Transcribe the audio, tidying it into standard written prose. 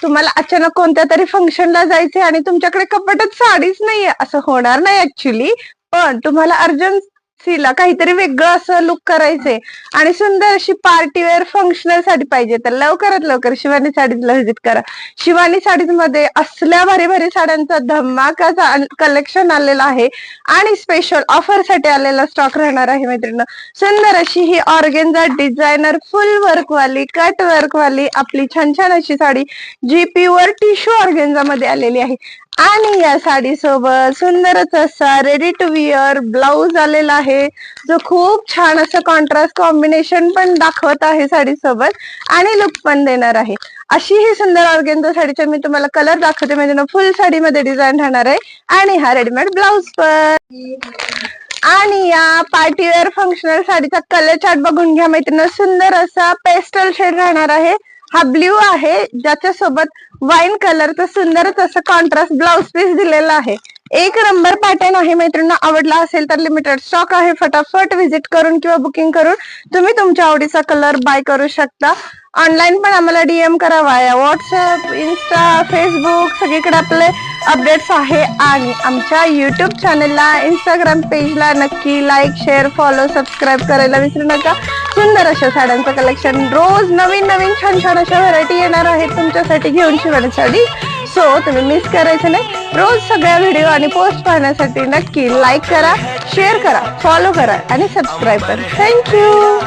तुम्हाला अचानक कोणत्या तरी फंक्शनला जायचंय आणि तुमच्याकडे कपाटात साडीच नाहीये, असं होणार नाही ऍक्च्युली. पण तुम्हाला अर्जन्सीला काहीतरी वेगळं असं लुक करायचंय आणि सुंदर अशी पार्टीवेअर फंक्शनल साडी पाहिजे, तर लवकरात लवकर शिवानी साडीजला व्हिजिट करा. शिवानी साडीज मध्ये असल्या भारी भारी साड्यांचा धमाकाचा कलेक्शन आलेला आहे आणि स्पेशल ऑफर साठी आलेला स्टॉक राहणार आहे मैत्रिणी. सुंदर अशी ही ऑर्गेन्झा डिझायनर फुल वर्क वाली, कट वर्क वाली आपली छान छान अशी साडी जी प्युअर टिश्यू ऑर्गेन्झा मध्ये आलेली आहे. आणि या साडी सोबत सुंदरच असा रेडी टू विअर ब्लाउज आलेला आहे, जो खूप छान असं कॉन्ट्रास्ट कॉम्बिनेशन पण दाखवत आहे साडी सोबत आणि लुक पण देणार आहे. अशी ही सुंदर ऑर्गेन्झा साडीचा मी तुम्हाला कलर दाखवते, म्हणजे फुल साडीमध्ये डिझाईन राहणार आहे आणि हा रेडीमेड ब्लाउज पण. आणि या पार्टीवेअर फंक्शनल साडीचा कलर चार्ट बघून घ्या मैत्रिणी. सुंदर असा पेस्टल शेड राहणार आहे. हा ब्ल्यू आहे, ज्याच्या सोबत वाईन कलरचं सुंदरच असं कॉन्ट्रास्ट ब्लाउज पीस दिलेला आहे. एक नंबर पॅटर्न आहे मैत्रिणी. आवडला असेल तर लिमिटेड स्टॉक आहे, फटाफट व्हिजिट करून किंवा बुकिंग करून तुम्ही तुमच्या आवडीचा कलर बाय करू शकता. ऑनलाईन पण आम्हाला डीएम करा वाया व्हॉट्सअप, इन्स्टा, फेसबुक, सगळीकडे आपले अपडेट्स आहे. आणि आमच्या युट्यूब चॅनलला, इंस्टाग्राम पेजला नक्की लाईक, शेअर, फॉलो, सबस्क्राईब करायला विसरू नका. सुंदर अशा साड्यांचं कलेक्शन, रोज नवीन नवीन छान छान अशा व्हरायटी येणार आहेत तुमच्यासाठी घेऊन शिवानी साडी. सो तुम्ही मिस करायचं नाही. रोज सगळ्या व्हिडिओ आणि पोस्ट पाहण्यासाठी नक्की लाईक करा, शेअर करा, फॉलो करा आणि सबस्क्राईब करा. थँक्यू.